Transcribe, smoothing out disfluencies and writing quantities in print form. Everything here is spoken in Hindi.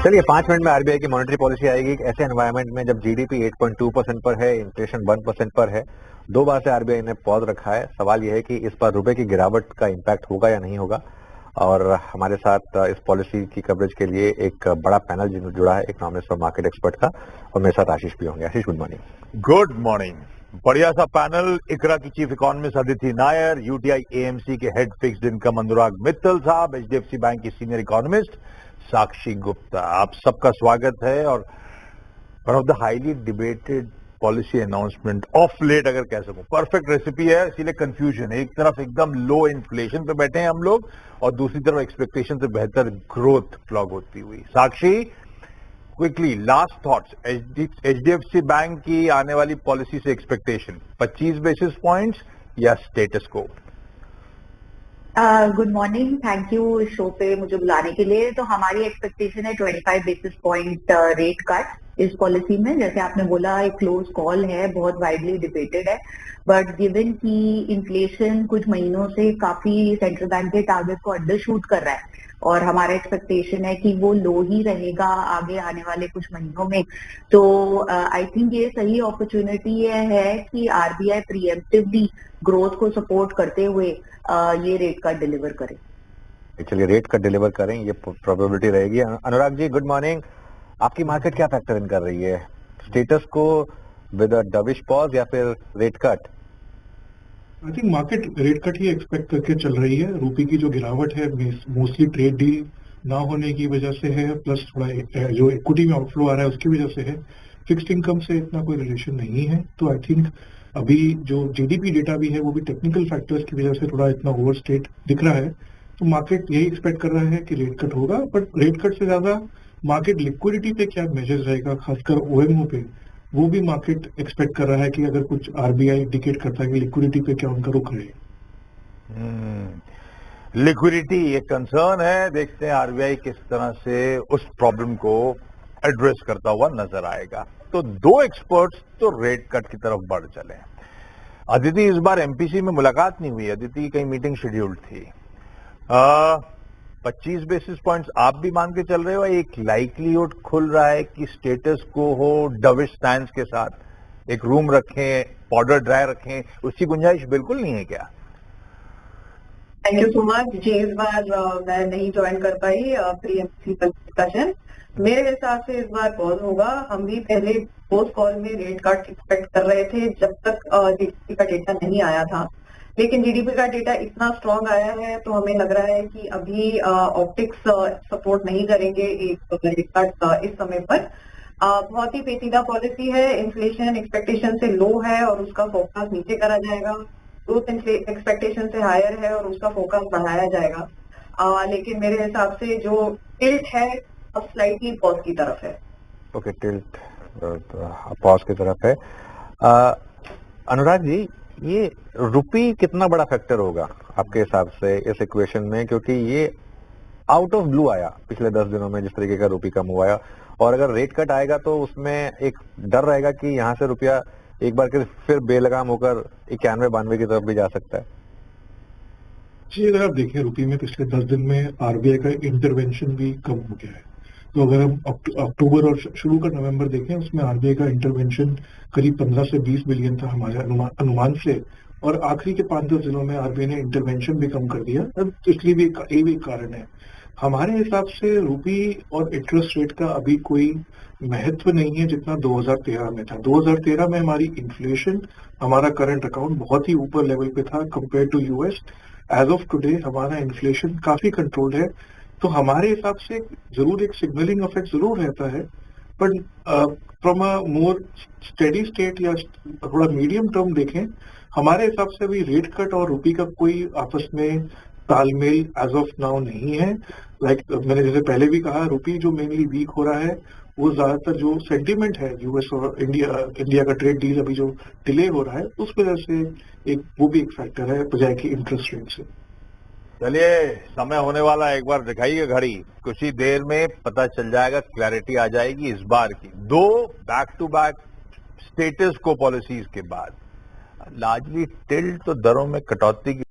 चलिए 5 मिनट में आरबीआई की मॉनेटरी पॉलिसी आएगी एक ऐसे एनवायरनमेंट में जब जीडीपी 8.2% पर है, इन्फ्लेशन 1% पर है। 2 बार से आरबीआई ने पॉज रखा है। सवाल यह है कि इस बार रुपए की गिरावट का इम्पैक्ट होगा या नहीं होगा। और हमारे साथ इस पॉलिसी की कवरेज के लिए एक बड़ा पैनल जुड़ा है इकोनॉमिस्ट और मार्केट एक्सपर्ट का, और मेरे साथ आशीष भी होंगे। Ashish, good morning. Good morning. बढ़िया सा पैनल। इकरा की chief economist Aditi Nayar, UTI AMC के head fixed income Anurag Mittal sahab, HDFC bank की सीनियर इकोनॉमिस्ट साक्षी गुप्ता, आप सबका स्वागत है। और one of the highly debated policy announcement of late अगर कह सकूं, परफेक्ट रेसिपी है, इसीलिए कंफ्यूजन है। एक तरफ एकदम लो इन्फ्लेशन पे बैठे हैं हम लोग और दूसरी तरफ एक्सपेक्टेशन से बेहतर ग्रोथ प्लॉग होती हुई। Sakshi, quickly last thoughts, HDFC bank की आने वाली पॉलिसी से एक्सपेक्टेशन 25 बेसिस पॉइंट्स या status good morning, thank you show पे मुझे बुलाने के लिए। तो हमारी एक्सपेक्टेशन है 25 बेसिस पॉइंट रेट कट इस पॉलिसी में। जैसे आपने बोला, एक क्लोज कॉल है, बहुत वाइडली डिबेटेड है, बट गिवन कि इन्फ्लेशन कुछ महीनों से काफी सेंट्रल बैंक के टारगेट को अंडर शूट कर रहा है और हमारा एक्सपेक्टेशन है कि वो लो ही रहेगा आगे आने वाले कुछ महीनों में, तो आई थिंक ये सही अपॉर्चुनिटी है कि आरबीआई प्रीएम्प्टिवली ग्रोथ को सपोर्ट करते हुए ये रेट कट डिलीवर करें। चलिए, रेट कट डिलीवर करें, ये प्रोबेबिलिटी रहेगी। Anurag ji, good morning. आपकी मार्केट क्या फैक्टर इन कर रही है, स्टेटस को विद अ डविश पॉज या फिर rate cut? I think market rate cut he expect करके चल रही है। रुपये की जो गिरावट है मोस्टली ट्रेड डील ना होने की वजह से है, प्लस थोड़ा जो इक्विटी में आउटफ्लो आ रहा है उसकी वजह से है। फिक्स्ड इनकम से इतना कोई रिलेशन नहीं है। तो आई थिंक अभी जो जीडीपी डेटा भी है वो भी टेक्निकल फैक्टर्स की वजह से थोड़ा इतना ओवरस्टेट दिख रहा है। तो मार्केट यही एक्सपेक्ट कर रहा है कि रेट कट होगा, बट रेट कट से ज्यादा मार्केट लिक्विडिटी पे क्या मेजर्स रहेगा, खासकर ओएमओ पे, वो भी मार्केट एक्सपेक्ट कर रहा है कि अगर कुछ आरबीआई इंडिकेट करता है कि लिक्विडिटी पे क्या उनका रुख रहे। लिक्विडिटी एक कंसर्न है। देखते हैं आरबीआई किस तरह से उस प्रॉब्लम को एड्रेस करता हुआ नजर आएगा। तो दो एक्सपर्ट्स तो रेट कट की तरफ बढ़ चले। अदिति, इस बार एमपीसी में मुलाकात नहीं हुई, अदिति की कहीं मीटिंग शेड्यूल्ड थी। 25 बेसिस पॉइंट्स आप भी मान के चल रहे हो? एक लाइकलीहुड खुल रहा है कि स्टेटस को हो डविश स्टैंस के साथ, एक रूम रखें, पाउडर ड्राई रखें, उसकी गुंजाइश बिल्कुल नहीं है क्या? थैंक यू सो मच जी। इस बार मैं नहीं ज्वाइन कर पाई प्रीएमसी डिस्कशन। मेरे हिसाब से इस बार पॉज होगा। हम भी पहले पोस्ट कॉल में रेट कट एक्सपेक्ट कर रहे थे जब तक जीडीपी का डेटा नहीं आया था, लेकिन जीडीपी का डेटा इतना स्ट्रांग आया है तो हमें लग रहा है कि अभी ऑप्टिक्स सपोर्ट नहीं करेंगे एक रेट कट इस समय पर। बहुत ही पेचीदा पॉलिसी है। इन्फ्लेशन एक्सपेक्टेशन से लो है और उसका फोकस नीचे करा जाएगा। ग्रोथ एक्सपेक्टेशन से हायर है और उसका फोकस बढ़ाया जाएगा। लेकिन मेरे हिसाब से जो टिल्ट है अब स्लाइटली पॉज की तरफ है। ओके, टिल्ट पॉज की तरफ है। अनुराग जी, ये रुपी कितना बड़ा फैक्टर होगा आपके हिसाब से इस इक्वेशन में, क्योंकि ये आउट ऑफ ब्लू आया पिछले 10 दिनों में जिस तरीके का रुपी कम हुआ है, और अगर रेट कट आएगा तो उसमें एक डर रहेगा कि यहाँ से रुपया एक बार फिर बेलगाम होकर 91-92 की तरफ भी जा सकता है। जी, अगर आप देखें रुपये में पिछले 10 दिन में आरबीआई का इंटरवेंशन भी कम हो गया है। तो अगर हम अक्टूबर और शुरू का नवंबर देखें, उसमें आरबीआई का इंटरवेंशन करीब 15 से 20 बिलियन था हमारे अनुमान से, और आखिरी के 5-10 दिनों में आरबीआई ने इंटरवेंशन भी कम कर दिया। इसलिए भी ये भी एक कारण है। हमारे हिसाब से रुपये और इंटरेस्ट रेट का अभी कोई महत्व नहीं है जितना 2013 में था। 2013 में हमारी इन्फ्लेशन, हमारा करंट अकाउंट बहुत ही ऊपर लेवल पे था compare to US. As of today हमारा इन्फ्लेशन काफी कंट्रोल्ड है। तो हमारे हिसाब से जरूर एक सिग्नलिंग इफेक्ट जरूर रहता है, but from a more steady state या थोड़ा मीडियम टर्म देखें, हमारे हिसाब से अभी रेट कट और रुपये का कोई आपस में तालमेल एज ऑफ नाउ नहीं है। मैंने जैसे पहले भी कहा, रुपये जो मेनली वीक हो रहा है वो ज्यादातर जो सेंटिमेंट है यूएस और इंडिया का ट्रेड डील अभी जो डिले हो रहा है उस वजह से वो भी एक फैक्टर है बजाय कि इंटरेस्ट रेट से। चलिए, समय होने वाला है, एक बार दिखाइए घड़ी, कुछ ही देर में पता चल जाएगा, क्लैरिटी आ जाएगी इस बार की। 2 बैक टू बैक स्टेटस को पॉलिसीज के बाद लार्जली टिल्ट तो दरों में कटौती की